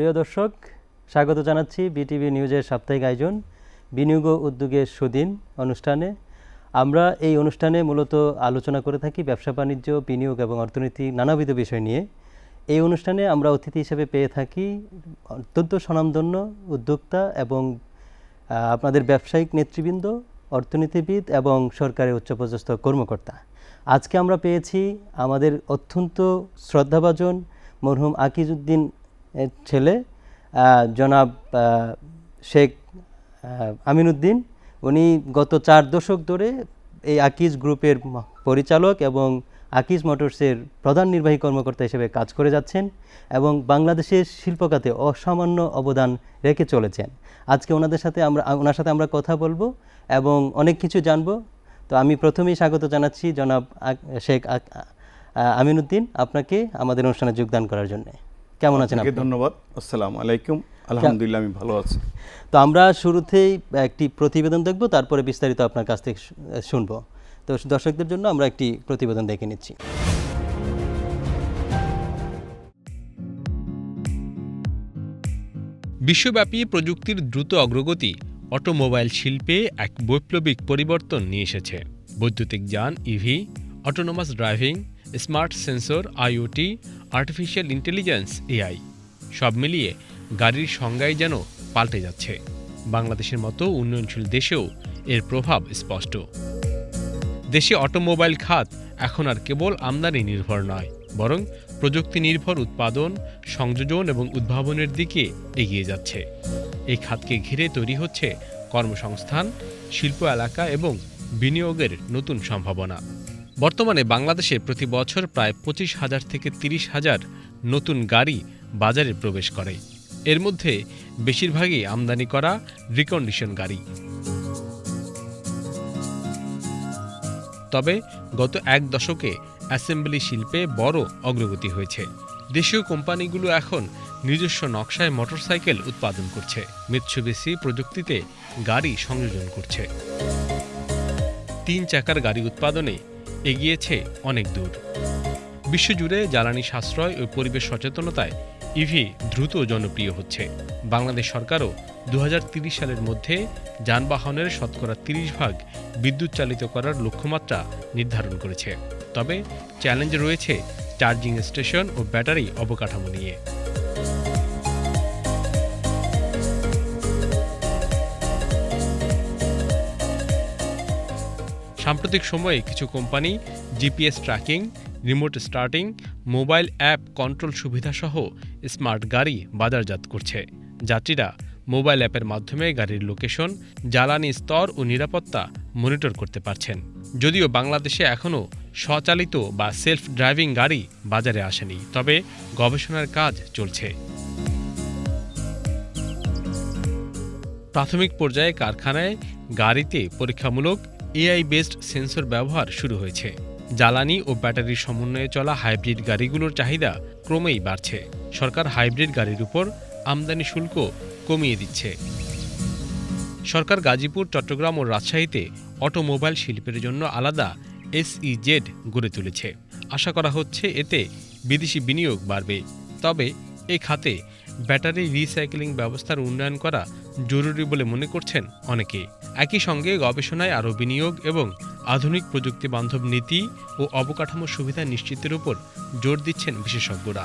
প্রিয় দর্শক, স্বাগত জানাচ্ছি বিটিভি নিউজের সাপ্তাহিক আয়োজন বিনিয়োগ ও উদ্যোগের সুদিন অনুষ্ঠানে। আমরা এই অনুষ্ঠানে মূলত আলোচনা করে থাকি ব্যবসা বাণিজ্য, বিনিয়োগ এবং অর্থনীতি নানাবিধ বিষয় নিয়ে। এই অনুষ্ঠানে আমরা অতিথি হিসেবে পেয়ে থাকি অত্যন্ত স্বনামধন্য উদ্যোক্তা এবং আপনাদের ব্যবসায়িক নেতৃবৃন্দ, অর্থনীতিবিদ এবং সরকারের উচ্চপদস্থ কর্মকর্তা। আজকে আমরা পেয়েছি আমাদের অত্যন্ত শ্রদ্ধাভাজন মরহুম আকিজউদ্দিন এর ছেলে জনাব শেখ আমিনউদ্দিন। উনি গত 4 দশক ধরে এই আকিজ গ্রুপের পরিচালক এবং আকিজ মোটরসের প্রধান নির্বাহী কর্মকর্তা হিসেবে কাজ করে যাচ্ছেন এবং বাংলাদেশের শিল্পখাতে অসামান্য অবদান রেখে চলেছেন। আজকে ওনার সাথে আমরা কথা বলবো এবং অনেক কিছু জানবো। তো আমি প্রথমেই স্বাগত জানাচ্ছি জনাব শেখ আমিনউদ্দিন, আপনাকে আমাদের অনুষ্ঠানে যোগদান করার জন্য। কেমন আছেন আপনি? ধন্যবাদ। আসসালামু আলাইকুম। আলহামদুলিল্লাহ, আমি ভালো আছি। তো আমরা শুরুতেই একটি প্রতিবেদন দেখব, তারপরে বিস্তারিত আপনার কাছ থেকে শুনবো। তো দর্শকদের জন্য আমরা একটি প্রতিবেদন দেখে নিচ্ছি। বিশ্বব্যাপী প্রযুক্তির দ্রুত অগ্রগতি অটোমোবাইল শিল্পে এক বৈপ্লবিক পরিবর্তন নিয়ে এসেছে। বৈদ্যুতিক যান, EV, autonomous driving, smart sensor, IoT, artificial intelligence, AI সব মিলিয়ে গাড়ির সংজ্ঞাই যেন পাল্টে যাচ্ছে। বাংলাদেশের মতো উন্নয়নশীল দেশেও এর প্রভাব স্পষ্ট। দেশে অটোমোবাইল খাত এখন আর কেবল আমদানি নির্ভর নয়, বরং প্রযুক্তি নির্ভর উৎপাদন, সংযোজন এবং উদ্ভাবনের দিকে এগিয়ে যাচ্ছে। এই খাতকে ঘিরে তৈরি হচ্ছে কর্মসংস্থান, শিল্প এলাকা এবং বিনিয়োগের নতুন সম্ভাবনা। বর্তমানে বাংলাদেশে প্রতি বছর প্রায় 25,000 থেকে 30,000 নতুন গাড়ি বাজারে প্রবেশ করে। এর মধ্যে বেশিরভাগই আমদানি করা রিকন্ডিশন গাড়ি। তবে গত 1 দশকে অ্যাসেম্বলি শিল্পে বড় অগ্রগতি হয়েছে। দেশীয় কোম্পানিগুলো এখন নিজস্ব নকশায় মোটরসাইকেল উৎপাদন করছে, মিৎসুবিশি প্রযুক্তিতে গাড়ি সংযোজন করছে। 3 চাকার গাড়ি উৎপাদনে এগিয়েছে অনেক দূর। বিশ্বজুড়ে জ্বালানি সাশ্রয় ও পরিবেশ সচেতনতায় ইভি দ্রুত জনপ্রিয় হচ্ছে। বাংলাদেশ সরকারও 2030 সালের মধ্যে যানবাহনের শতকরা 30% বিদ্যুৎ চালিত করার লক্ষ্যমাত্রা নির্ধারণ করেছে। তবে চ্যালেঞ্জ রয়েছে চার্জিং স্টেশন ও ব্যাটারি অবকাঠামো নিয়ে। সাম্প্রতিক সময়ে কিছু company GPS tracking, remote starting, mobile app control সুবিধাসহ স্মার্ট গাড়ি বাজারজাত করছে। যাত্রীরা মোবাইল অ্যাপের মাধ্যমে গাড়ির লোকেশন, জ্বালানি স্তর ও নিরাপত্তা মনিটর করতে পারছেন। যদিও বাংলাদেশে এখনও স্বচালিত বা সেলফ ড্রাইভিং গাড়ি বাজারে আসেনি, তবে গবেষণার কাজ চলছে। প্রাথমিক পর্যায়ে কারখানায় গাড়িতে পরীক্ষামূলক এআই বেসড সেন্সর ব্যবহার শুরু হয়েছে। জ্বালানি ও ব্যাটারির সমন্বয়ে চলা হাইব্রিড গাড়িগুলোর চাহিদা ক্রমেই বাড়ছে। সরকার হাইব্রিড গাড়ির উপর আমদানি শুল্ক কমিয়ে দিচ্ছে। সরকার গাজীপুর, চট্টগ্রাম ও রাজশাহীতে অটোমোবাইল শিল্পের জন্য আলাদা এসইজেড গড়ে তুলেছে। আশা করা হচ্ছে এতে বিদেশি বিনিয়োগ বাড়বে। তবে এ খাতে ব্যাটারি রিসাইক্লিং ব্যবস্থার উন্নয়ন করা জরুরি বলে মনে করছেন অনেকে। একই সঙ্গে গবেষণায় আরও বিনিয়োগ এবং আধুনিক প্রযুক্তি বান্ধব নীতি ও অবকাঠামো সুবিধা নিশ্চিতের উপর জোর দিচ্ছেন বিশেষজ্ঞরা।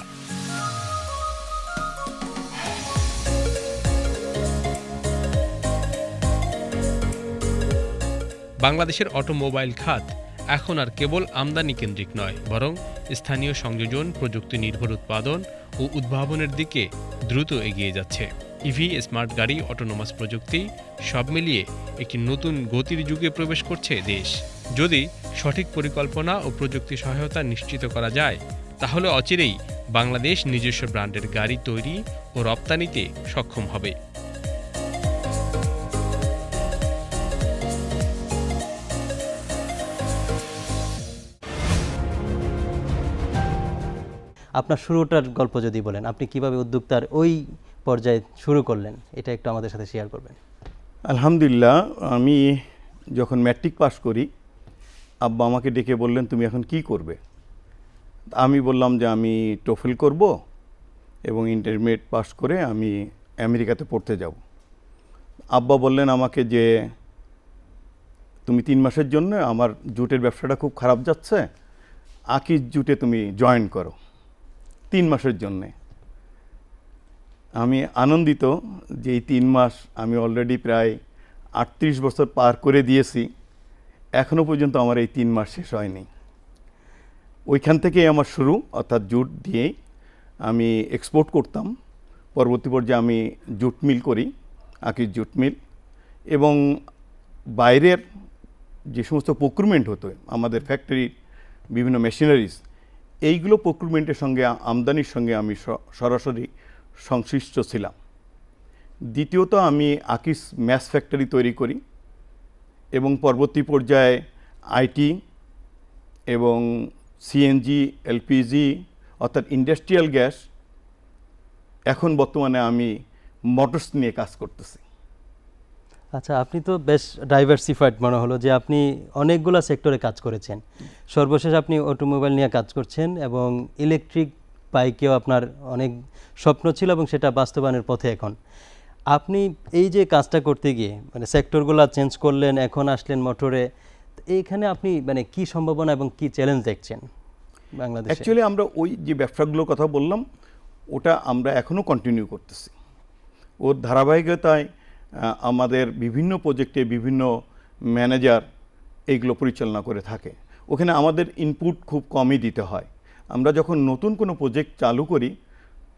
বাংলাদেশের অটোমোবাইল খাত এখন আর কেবল আমদানি কেন্দ্রিক নয়, বরং স্থানীয় সংযোজন, প্রযুক্তি নির্ভর উৎপাদন ও উদ্ভাবনের দিকে দ্রুত এগিয়ে যাচ্ছে। ইভি, স্মার্ট গাড়ি, অটোনোমাস প্রযুক্তি সব মিলিয়ে একটি নতুন গতির যুগে প্রবেশ করছে দেশ। যদি সঠিক পরিকল্পনা ও প্রযুক্তি সহায়তা নিশ্চিত করা যায়, তাহলে অচিরেই বাংলাদেশ নিজস্ব ব্র্যান্ডের গাড়ি তৈরি ও রপ্তানিতে সক্ষম হবে। আপনার শুরুটার গল্প যদি বলেন, আপনি কিভাবে উদ্যোক্তার ওই পর্যায়ে শুরু করলেন, এটা একটু আমাদের সাথে শেয়ার করবেন। আলহামদুলিল্লাহ, আমি যখন ম্যাট্রিক পাস করি, আব্বা আমাকে ডেকে বললেন, তুমি এখন কি করবে? আমি বললাম যে আমি টোফেল করব এবং ইন্টারমিডিয়েট পাস করে আমি আমেরিকাতে পড়তে যাব। আব্বা বললেন আমাকে যে তুমি 3 মাসের জন্য, আমার জুটের ব্যবসাটা খুব খারাপ যাচ্ছে, আকিজ জুটে তুমি জয়েন করো 3 মাসের জন্যে। আমি আনন্দিত যে এই 3 মাস আমি অলরেডি প্রায় 38 বছর পার করে দিয়েছি, এখনও পর্যন্ত আমার এই 3 মাস শেষ হয়নি। ওইখান থেকেই আমার শুরু, অর্থাৎ জুট দিয়েই আমি এক্সপোর্ট করতাম। পরবর্তী পর্যায়ে আমি জুট মিল করি, আকিজ জুট মিল, এবং বাইরের যে সমস্ত প্রক্রুরমেন্ট হতো আমাদের ফ্যাক্টরির বিভিন্ন মেশিনারিজ, এইগুলো প্রক্রুরমেন্টের সঙ্গে আমদানির সঙ্গে আমি সরাসরি সংশ্লিষ্ট ছিলাম। দ্বিতীয়ত আমি আকিজ ম্যাস ফ্যাক্টরি তৈরি করি এবং পরবর্তী পর্যায়ে আইটি এবং সিএনজি, এলপিজি অর্থাৎ ইন্ডাস্ট্রিয়াল গ্যাস, এখন বর্তমানে আমি মোটরস নিয়ে কাজ করতেছি। আচ্ছা, আপনি তো বেশ ডাইভার্সিফাইড মনে হলো যে আপনি অনেকগুলো সেক্টরে কাজ করেছেন। সর্বশেষ আপনি অটোমোবাইল নিয়ে কাজ করছেন এবং ইলেকট্রিক বাইকেও আপনার অনেক স্বপ্ন ছিল এবং সেটা বাস্তবায়নের পথে এখন। আপনি এই যে কাজটা করতে গিয়ে মানে সেক্টরগুলো চেঞ্জ করলেন, এখন আসলেন মোটরে, এইখানে আপনি মানে কি সম্ভাবনা এবং কি চ্যালেঞ্জ দেখছেন বাংলাদেশে? অ্যাকচুয়ালি আমরা ওই যে ব্যবসাগুলোর কথা বললাম ওটা আমরা এখনও কন্টিনিউ করতেছি। ওর ধারাবাহিকতায় আমাদের বিভিন্ন প্রজেক্টে বিভিন্ন ম্যানেজার এইগুলো পরিচালনা করে থাকে। ওখানে আমাদের ইনপুট খুব কমই দিতে হয়। আমরা যখন নতুন কোনো প্রজেক্ট চালু করি,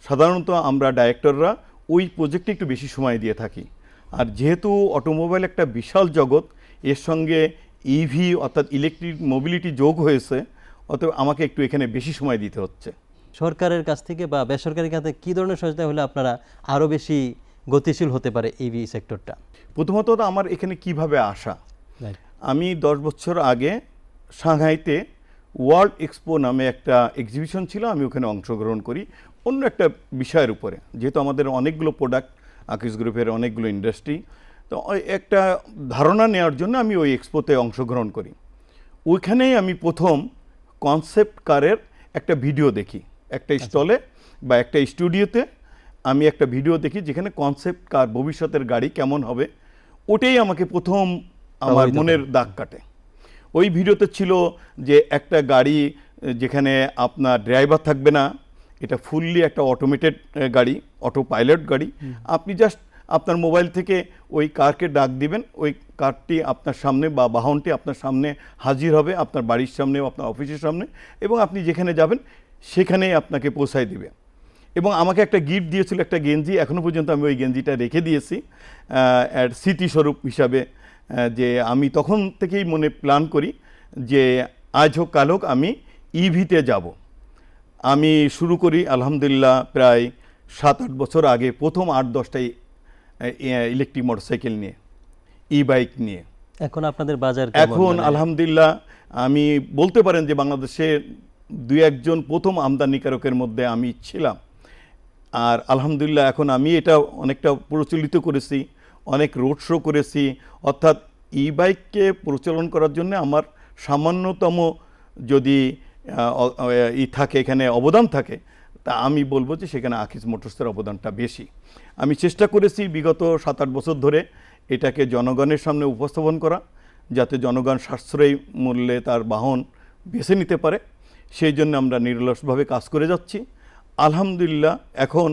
সাধারণত আমরা ডাইরেক্টররা ওই প্রজেক্টে একটু বেশি সময় দিয়ে থাকি। আর যেহেতু অটোমোবাইল একটা বিশাল জগৎ, এর সঙ্গে ইভি অর্থাৎ ইলেকট্রিক মোবিলিটি যোগ হয়েছে, অতএব আমাকে একটু এখানে বেশি সময় দিতে হচ্ছে। সরকারের কাছ থেকে বা বেসরকারি খাতে কী ধরনের সহায়তা হলে আপনারা আরও বেশি গতিশীল হতে পারে ইভি সেক্টরটা? প্রথমত আমার এখানে কিভাবে আসা, আমি 10 বছর আগে সাংহাইতে ওয়ার্ল্ড এক্সপো নামে একটা এক্সিবিশন ছিল, আমি ওখানে অংশগ্রহণ করি অন্য একটা বিষয়ের উপরে। যেহেতু আমাদের অনেকগুলো প্রোডাক্ট, আকিজ গ্রুপের অনেকগুলো ইন্ডাস্ট্রি, তো একটা ধারণা নেওয়ার জন্য আমি ওই এক্সপোতে অংশগ্রহণ করি। ওইখানেই আমি প্রথম কনসেপ্ট কারের একটা ভিডিও দেখি, একটা স্টলে বা একটা স্টুডিওতে আমি একটা ভিডিও দেখি যেখানে কনসেপ্ট কার, ভবিষ্যতের গাড়ি কেমন হবে, ওটাই আমাকে প্রথম আমার মনের দাগ কাটে। ওই ভিডিওতে ছিল যে একটা গাড়ি যেখানে আপনার ড্রাইভার থাকবে না, এটা ফুললি একটা অটোমেটেড গাড়ি, অটো পাইলট গাড়ি। আপনি জাস্ট আপনার মোবাইল থেকে ওই কারকে ডাক দিবেন, ওই কারটি আপনার সামনে বা বাহনটি আপনার সামনে হাজির হবে, আপনার বাড়ির সামনে, আপনার অফিসের সামনে, এবং আপনি যেখানে যাবেন সেখানেই আপনাকে পৌঁছায় দিবে। এবং আমাকে একটা গিফট দিয়েছিল, একটা গেঞ্জি, এখনও পর্যন্ত আমি ওই গেঞ্জিটা রেখে দিয়েছি স্মৃতিস্বরূপ হিসাবে। যে আমি তখন থেকেই মনে প্ল্যান করি যে আজ হোক কাল হোক আমি ইভিতে যাব। আমি শুরু করি আলহামদুলিল্লাহ প্রায় 7-8 বছর আগে, প্রথম 8-10টাই ইলেকট্রিক মোটরসাইকেল নিয়ে, ই বাইক নিয়ে। এখন আপনাদের বাজার এখন আলহামদুলিল্লাহ আমি বলতে পারেন যে বাংলাদেশে 2-1 জন প্রথম আমদানিকারকের মধ্যে আমি ছিলাম। আর আলহামদুলিল্লাহ এখন আমি এটা অনেকটা প্রচলিত করেছি, অনেক রোড শো করেছি। অর্থাৎ ই বাইককে প্রচলন করার জন্য আমার সামান্যতম যদি থাকে, এখানে অবদান থাকে, তা আমি বলবো যে সেখানে আকিজ মোটরসের অবদানটা বেশি। আমি চেষ্টা করেছি বিগত 7-8 বছর ধরে এটাকে জনগণের সামনে উপস্থাপন করা, যাতে জনগণ সাশ্রয়ী মূল্যে তার বাহন বেছে নিতে পারে। সেই জন্য আমরা নিরলসভাবে কাজ করে যাচ্ছি। আলহামদুলিল্লাহ এখন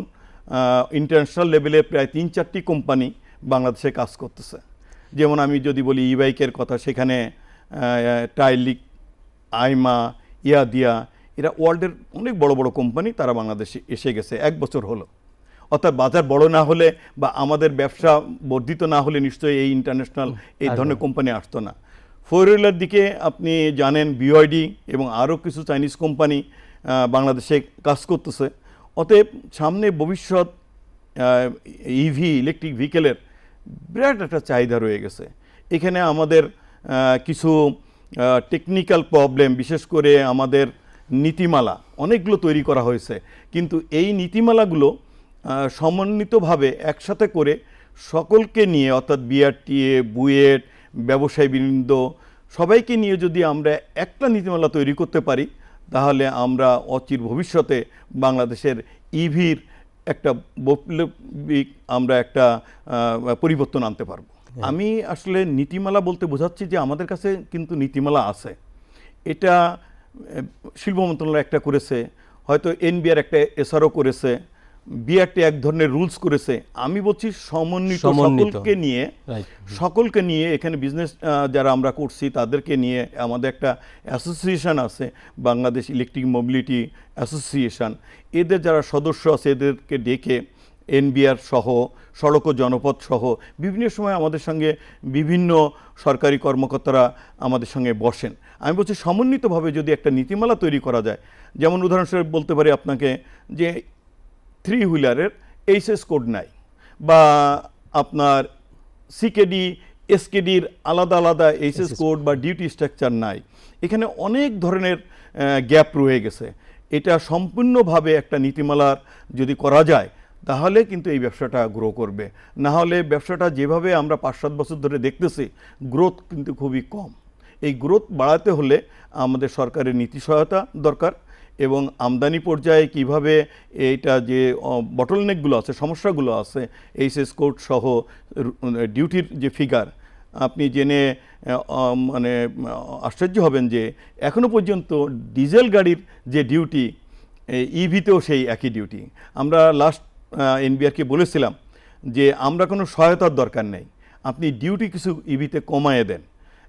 ইন্টারন্যাশনাল লেভেলে প্রায় 3-4টি কোম্পানি বাংলাদেশে কাজ করতেছে। যেমন আমি যদি বলি ই বাইকের কথা, সেখানে টাইলিক, আইমা, ইয়াদিয়া, এরা ওয়ার্ল্ডের অনেক বড় বড় কোম্পানি, তারা বাংলাদেশে এসে গেছে 1 বছর হলো। অর্থাৎ বাজার বড় না হলে বা আমাদের ব্যবসা বর্ধিত না হলে নিশ্চয়ই এই ইন্টারন্যাশনাল এই ধরনের কোম্পানি আসতো না। 4 হুইলার দিকে আপনি জানেন বিওয়াইডি এবং আরও কিছু চাইনিজ কোম্পানি বাংলাদেশে কাজ করতেছে। অতএব সামনে ভবিষ্যৎ ইভি ইলেকট্রিক ভেহিকেলের বিরাট একটা চাহিদা রয়ে গেছে। এখানে আমাদের কিছু টেকনিক্যাল প্রবলেম, বিশেষ করে আমাদের নীতিমালা অনেকগুলো তৈরি করা হয়েছে, কিন্তু এই নীতিমালাগুলো সমন্বিতভাবে একসাথে করে সকলকে নিয়ে, অর্থাৎ বিআরটিএ, বুয়েট, ব্যবসায়ী বৃন্দ সবাইকে নিয়ে যদি আমরা একটা নীতিমালা তৈরি করতে পারি, তাহলে আমরা অচির ভবিষ্যতে বাংলাদেশের ইভির একটা বৈপ্লবিক আমরা একটা পরিবর্তন আনতে পারবো। আমি আসলে নীতিমালা বলতে বোঝাচ্ছি যে আমাদের কাছে কিন্তু নীতিমালা আছে। এটা শিল্প মন্ত্রণালয় একটা করেছে, হয়তো এনবিআর একটা এসআরও করেছে, বিআরটি এক ধরনের রুলস করেছে। আমি বলছি সমন্বিত সকলকে নিয়ে এখানে বিজনেস যারা আমরা করছি তাদেরকে নিয়ে আমাদের একটা অ্যাসোসিয়েশন আছে, বাংলাদেশ ইলেকট্রিক মোবিলিটি অ্যাসোসিয়েশন। এদের যারা সদস্য আছে এদেরকে ডেকে এনবিআর সহ, সড়ক ও জনপথ সহ বিভিন্ন সময় আমাদের সঙ্গে বিভিন্ন সরকারি কর্মকর্তারা আমাদের সঙ্গে বসেন। আমি বলছি সমন্বিতভাবে যদি একটা নীতিমালা তৈরি করা যায়, যেমন উদাহরণস্বরূপ বলতে পারি আপনাকে যে 3 হুইলারের এইচএস কোড নাই, বা আপনার সিকেডি এসকেডির আলাদা আলাদা এইচএস কোড বা ডিউটি স্ট্রাকচার নাই। এখানে অনেক ধরনের গ্যাপ রয়ে গেছে। এটা সম্পূর্ণভাবে একটা নীতিমালার যদি করা যায় তাহলে কিন্তু এই ব্যবসাটা গ্রো করবে। না হলে ব্যবসাটা যেভাবে আমরা 5-7 বছর ধরে দেখতেছি, গ্রোথ কিন্তু খুবই কম। এই গ্রোথ বাড়াতে হলে আমাদের সরকারের নীতি সহায়তা দরকার, এবং আমদানি পর্যায়ে কিভাবে এইটা যে বটলনেকগুলো আছে, সমস্যাগুলো আছে, এইচএস কোড সহ ডিউটির যে ফিগার, আপনি জেনে মানে আশ্চর্য হবেন যে এখনো পর্যন্ত ডিজেল গাড়ির যে ডিউটি, ইভিতেও সেই একই ডিউটি। আমরা লাস্ট এনবিআরকে বলেছিলাম যে আমরা কোনো সহায়তার দরকার নেই, আপনি ডিউটি কিছু ইভিতে কমায়ে দেন,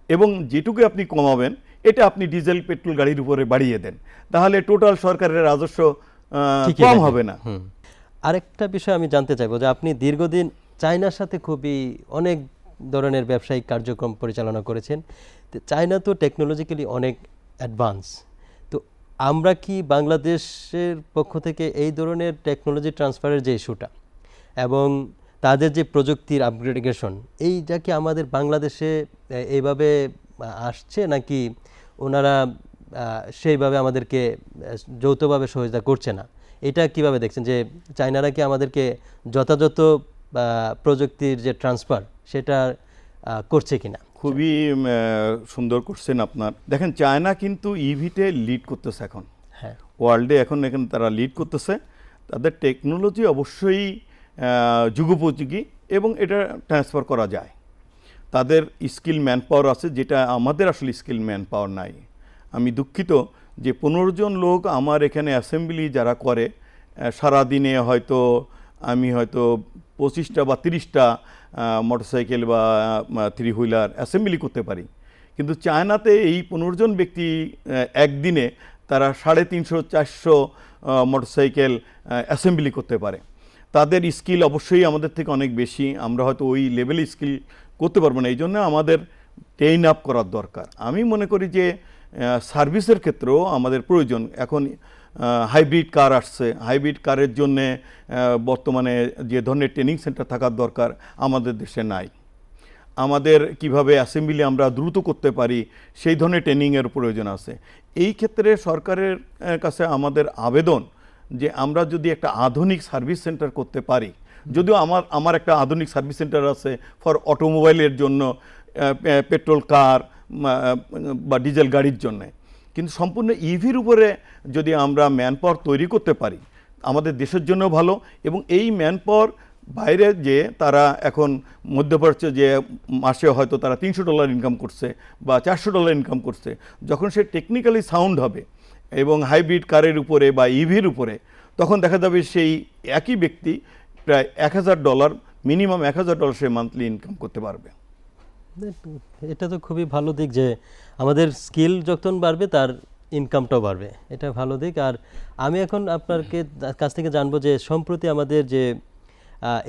এবং যেটুকু আপনি কমাবেন এটা আপনি ডিজেল পেট্রোল গাড়ির উপরে বাড়িয়ে দেন, তাহলে টোটাল সরকারের রাজস্ব কম হবে না। আরেকটা বিষয় আমি জানতে চাইবো যে আপনি দীর্ঘদিন চায়নার সাথে খুবই অনেক ধরনের ব্যবসায়িক কার্যক্রম পরিচালনা করেছেন। তো চায়না তো টেকনোলজিক্যালি অনেক অ্যাডভান্স, তো আমরা কি বাংলাদেশের পক্ষ থেকে এই ধরনের টেকনোলজি ট্রান্সফারের যে ইস্যুটা এবং তাদের যে প্রযুক্তির আপগ্রেডেশন, এইটা কি আমাদের বাংলাদেশে এইভাবে আসছে, নাকি ওনারা সেইভাবে আমাদেরকে যৌথভাবে সহযোগিতা করছে না? এটা কিভাবে দেখছেন যে চায়নারা কি আমাদেরকে যথাযথ প্রযুক্তির যে ট্রান্সফার সেটা করছে কিনা? খুবই সুন্দর করছেন আপনার। দেখেন, চায়না কিন্তু ইভিতে লিড করতেছে এখন, হ্যাঁ, ওয়ার্ল্ডে এখন তারা লিড করতেছে। তাদের টেকনোলজি অবশ্যই যুগোপযোগী এবং এটা ট্রান্সফার করা যায়। তাদের স্কিল ম্যান পাওয়ার আছে, যেটা আমাদের আসলে স্কিল ম্যান পাওয়ার নাই। আমি দুঃখিত যে 15 জন লোক আমার এখানে অ্যাসেম্বলি যারা করে, সারাদিনে হয়তো আমি 25টা বা 30টা মোটরসাইকেল বা 3 হুইলার অ্যাসেম্বলি করতে পারি, কিন্তু চায়নাতে এই 15 জন ব্যক্তি একদিনে তারা 350-400 মোটরসাইকেল অ্যাসেম্বলি করতে পারে। তাদের স্কিল অবশ্যই আমাদের থেকে অনেক বেশি, আমরা হয়তো ওই লেভেলে স্কিল করতে পারবো না, এই জন্য আমাদের ট্রেন আপ করার দরকার। আমি মনে করি যে সার্ভিসের ক্ষেত্রেও আমাদের প্রয়োজন। এখন হাইব্রিড কার আসছে, হাইব্রিড কারের জন্যে বর্তমানে যে ধরনের ট্রেনিং সেন্টার থাকার দরকার আমাদের দেশে নাই। আমাদের কিভাবে অ্যাসেম্বলি আমরা দ্রুত করতে পারি সেই ধরনের ট্রেনিংয়ের প্রয়োজন আছে। এই ক্ষেত্রে সরকারের কাছে আমাদের আবেদন যে আমরা যদি একটা আধুনিক সার্ভিস সেন্টার করতে পারি, যদিও আমার একটা আধুনিক সার্ভিস সেন্টার আছে ফর অটোমোবাইলের জন্য, পেট্রোল কার বা ডিজেল গাড়ির জন্য, কিন্তু সম্পূর্ণ ইভির উপরে যদি আমরা ম্যান পাওয়ার তৈরি করতে পারি আমাদের দেশের জন্য ভালো। এবং এই ম্যান পাওয়ার বাইরে যে তারা এখন মধ্যপ্রাচ্যে যে মাসে হয়তো তারা $300 ইনকাম করছে বা $400 ইনকাম করছে, যখন সে টেকনিক্যালি সাউন্ড হবে এবং হাইব্রিড কারের উপরে বা ইভির উপরে, তখন দেখা যাবে সেই একই ব্যক্তি প্রায় $1000, মিনিমাম $1000 সে মান্থলি ইনকাম করতে পারবে। এটা তো খুবই ভালো দিক যে আমাদের স্কিল যখন বাড়বে তার ইনকামটাও বাড়বে, এটা ভালো দিক। আর আমি এখন আপনার কাছ থেকে জানবো যে সম্প্রতি আমাদের যে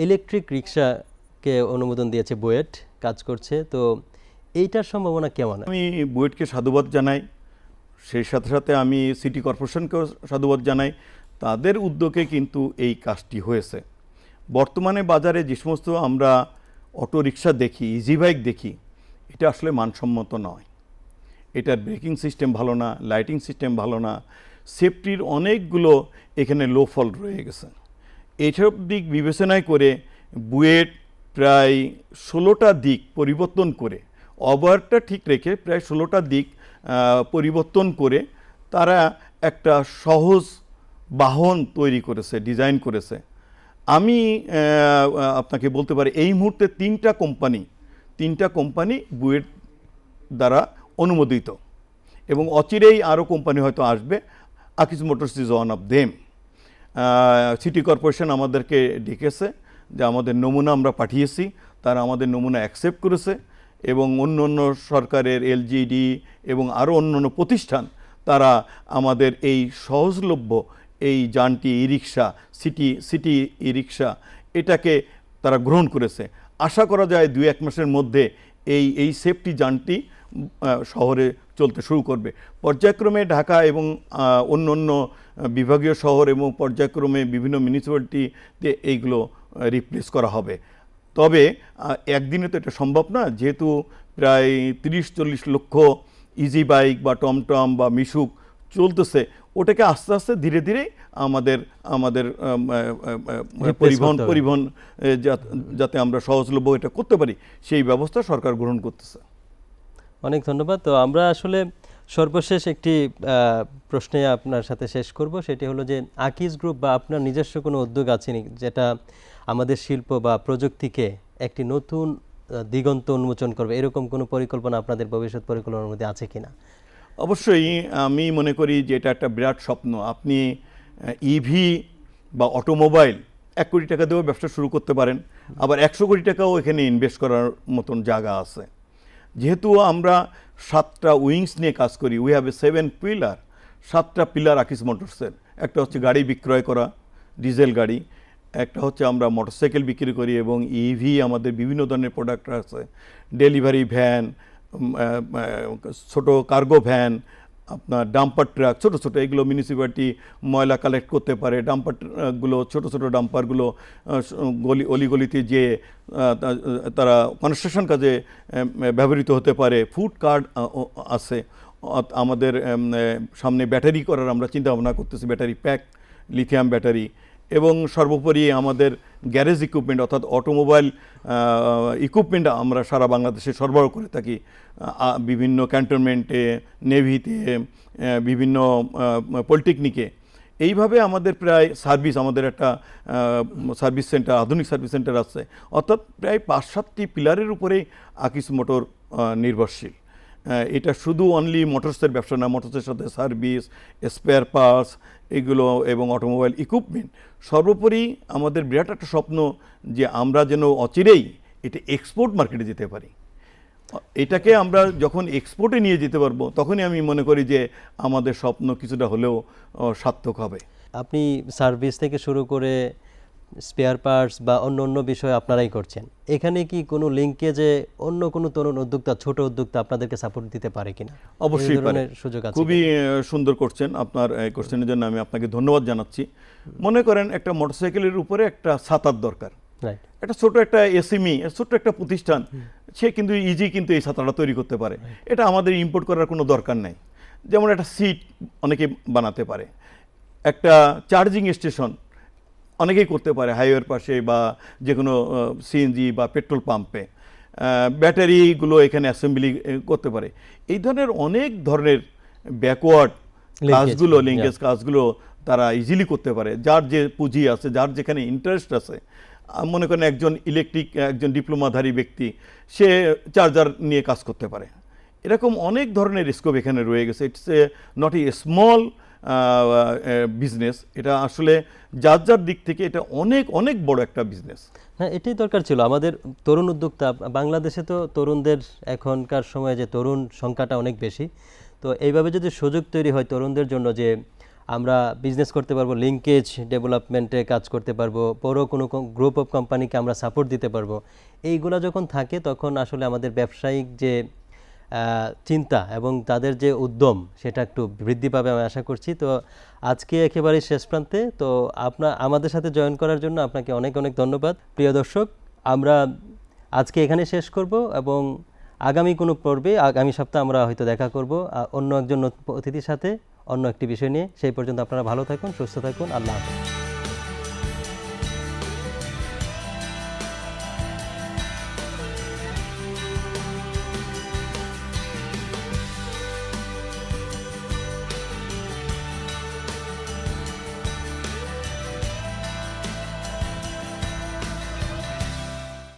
ইলেকট্রিক রিক্সাকে অনুমোদন দিয়েছে, বুয়েট কাজ করছে, তো এইটার সম্ভাবনা কেমন? আমি বুয়েটকে সাধুবাদ জানাই, সেই সাথে সাথে আমি সিটি কর্পোরেশনকেও সাধুবাদ জানাই। তাদের উদ্যোগে কিন্তু এই কাজটি হয়েছে। বর্তমানে বাজারে যে সমস্ত আমরা অটো রিক্সা দেখি, ইজি বাইক দেখি, এটা আসলে মানসম্মত নয়। এটার ব্রেকিং সিস্টেম ভালো না, লাইটিং সিস্টেম ভালো না, সেফটির অনেকগুলো এখানে লো ফল রয়ে গেছে। এইসব দিক বিবেচনায় করে বুয়েট প্রায় 16টা দিক পরিবর্তন করে, ওভারটা ঠিক রেখে প্রায় 16টা দিক পরিবর্তন করে তারা একটা সহজ বাহন তৈরি করেছে, ডিজাইন করেছে। আমি আপনাকে বলতে পারি এই মুহূর্তে তিনটা কোম্পানি বুয়েট দ্বারা অনুমোদিত, এবং অচিরেই আরও কোম্পানি হয়তো আসবে। Akij motors is one of them. City corporation আমাদেরকে ডেকেছে, যে আমাদের নমুনা আমরা পাঠিয়েছি, তারা আমাদের নমুনা অ্যাকসেপ্ট করেছে, এবং অন্য অন্য সরকারের এলজিডি এবং আরও অন্য অন্য প্রতিষ্ঠান তারা আমাদের এই সহজলভ্য এই যানটি ই রিক্সা, সিটি ই রিক্সা, এটাকে তারা গ্রহণ করেছে। আশা করা যায় 2-1 মাসের মধ্যে এই সেফটি যানটি শহরে চলতে শুরু করবে। পর্যায়ক্রমে ঢাকা এবং অন্য অন্য বিভাগীয় শহর এবং পর্যায়ক্রমে বিভিন্ন মিউনিসিপ্যালিটিতে এইগুলো রিপ্লেস করা হবে। তবে একদিনে তো এটা সম্ভব না, যেহেতু প্রায় 30-40 লক্ষ ইজি বাইক বা টমটম বা মিশুক চলতেছে, ওটাকে আস্তে আস্তে ধীরে ধীরে আমাদের পরিবহন যাতে আমরা সহজলভ্য এটা করতে পারি, সেই ব্যবস্থা সরকার গ্রহণ করতেছে। অনেক ধন্যবাদ। তো আমরা আসলে সর্বশেষ একটি প্রশ্নে আপনার সাথে শেষ করব, সেটি হলো যে আকিজ গ্রুপ বা আপনার নিজস্ব কোনো উদ্যোগ আছে নি যেটা আমাদের শিল্প বা প্রযুক্তিকে একটি নতুন দিগন্ত উন্মোচন করবে, এরকম কোনো পরিকল্পনা আপনাদের ভবিষ্যৎ পরিকল্পনার মধ্যে আছে কিনা? অবশ্যই আমি মনে করি যে এটা একটা বিরাট স্বপ্ন। আপনি ইভি বা অটোমোবাইল 1 কোটি টাকা দিয়েও ব্যবসা শুরু করতে পারেন, আবার 100 কোটি টাকাও এখানে ইনভেস্ট করার মতন জায়গা আছে। যেহেতু আমরা 7টা উইংস নিয়ে কাজ করি, উই হ্যাভ এ 7 পিলার, 7টা পিলার আকিজ মোটরসের। একটা হচ্ছে গাড়ি বিক্রয় করা, ডিজেল গাড়ি, একটা হচ্ছে আমরা মোটরসাইকেল বিক্রি করি, এবং ইভি আমাদের বিভিন্ন ধরনের প্রোডাক্ট আছে, ডেলিভারি ভ্যান, ছোট কার্গো ভ্যান, আপনার ডাম্পার ট্রাক, ছোট ছোট, এগুলো মিউনিসিপ্যালিটি ময়লা কালেক্ট করতে পারে। ডাম্পারগুলো, ছোট ছোট ডাম্পারগুলো অলিগলিতে যে তারা কনস্ট্রাকশন কাজে ব্যবহৃত হতে পারে। ফুড কার্ট আছে আমাদের। সামনে ব্যাটারি করার আমরা চিন্তা ভাবনা করতেছি, ব্যাটারি প্যাক, লিথিয়াম ব্যাটারি, এবং সর্বোপরি আমাদের গ্যারেজ ইকুইপমেন্ট অর্থাৎ অটোমোবাইল ইকুইপমেন্ট আমরা সারা বাংলাদেশে সরবরাহ করে থাকি, বিভিন্ন ক্যান্টনমেন্টে, নেভিতে, বিভিন্ন পলিটেকনিকে। এইভাবে আমাদের প্রায় আমাদের একটা সার্ভিস সেন্টার, আধুনিক সার্ভিস সেন্টার আছে, অর্থাৎ প্রায় 5-7টি পিলারের উপরেই আকিজ মোটর নির্ভরশীল। এটা শুধু অনলি মোটরসের ব্যবসা না, মোটরসের সাথে সার্ভিস, স্পেয়ার পার্টস, এগুলো এবং অটোমোবাইল ইকুইপমেন্ট। সর্বোপরি আমাদের বিরাট একটা স্বপ্ন যে আমরা যেন অচিরেই এটা এক্সপোর্ট মার্কেটে যেতে পারি। এটাকে আমরা যখন এক্সপোর্টে নিয়ে যেতে পারবো, তখনই আমি মনে করি যে আমাদের স্বপ্ন কিছুটা হলেও সার্থক হবে। আপনি সার্ভিস থেকে শুরু করে স্পেয়ার পার্টস বা অন্য অন্য বিষয় আপনারাই করছেন, এখানে কি কোনো লিঙ্কেজে অন্য কোনো তরুণ উদ্যোক্তা, ছোট উদ্যোক্তা আপনাদেরকে সাপোর্ট দিতে পারে কিনা? অবশ্যই পারে, সুযোগ আছে। খুবই সুন্দর করছেন। আপনার এই কোশ্চেনের জন্য আমি আপনাকে ধন্যবাদ জানাচ্ছি। মনে করেন একটা মোটরসাইকেলের উপরে একটা ছাতার দরকার, একটা ছোট একটা এসএমই, ছোট্ট একটা প্রতিষ্ঠান, সে কিন্তু কিন্তু এই ছাতাটা তৈরি করতে পারে। এটা আমাদের ইম্পোর্ট করার কোনো দরকার নেই। যেমন একটা সিট অনেকে বানাতে পারে, একটা চার্জিং স্টেশন অনেকেই করতে পারে হাইওয়ের পাশে বা যে কোনো সিএনজি বা পেট্রোল পাম্পে, ব্যাটারিগুলো এখানে অ্যাসেম্বলি করতে পারে। এই ধরনের অনেক ধরনের ব্যাকওয়ার্ড কাজগুলো, লিঙ্কেজ কাজগুলো তারা ইজিলি করতে পারে। যার যে পুঁজি আছে, যার যেখানে ইন্টারেস্ট আছে, মনে করেন একজন ডিপ্লোমাধারী ব্যক্তি, সে চার্জার নিয়ে কাজ করতে পারে। এরকম অনেক ধরনের স্কোপ এখানে রয়ে গেছে। It's not a small business, এটা আসলে যার যার দিক থেকে এটা অনেক অনেক বড় একটা বিজনেস। হ্যাঁ, এটাই দরকার ছিল আমাদের তরুণ উদ্যোক্তা। বাংলাদেশে তো তরুণদের এখনকার সময়ে যে তরুণ সংখ্যাটা অনেক বেশি, তো এইভাবে যদি সুযোগ তৈরি হয় তরুণদের জন্য যে আমরা বিজনেস করতে পারবো, লিঙ্কেজ ডেভেলপমেন্টে কাজ করতে পারবো, বড় কোনো গ্রুপ অফ কোম্পানিকে আমরা সাপোর্ট দিতে পারবো, এইগুলা যখন থাকে তখন আসলে আমাদের ব্যবসায়িক যে চিন্তা এবং তাদের যে উদ্যম সেটা একটু বৃদ্ধি পাবে আমি আশা করছি। তো আজকে একেবারে শেষ প্রান্তে, তো আমাদের সাথে জয়েন করার জন্য আপনাকে অনেক অনেক ধন্যবাদ। প্রিয় দর্শক, আমরা আজকে এখানে শেষ করব এবং আগামী কোনো পর্বে আগামী সপ্তাহে আমরা হয়তো দেখা করব অন্য একজন অতিথির সাথে অন্য একটি বিষয় নিয়ে। সেই পর্যন্ত আপনারা ভালো থাকুন, সুস্থ থাকুন। আল্লাহ হাফেজ।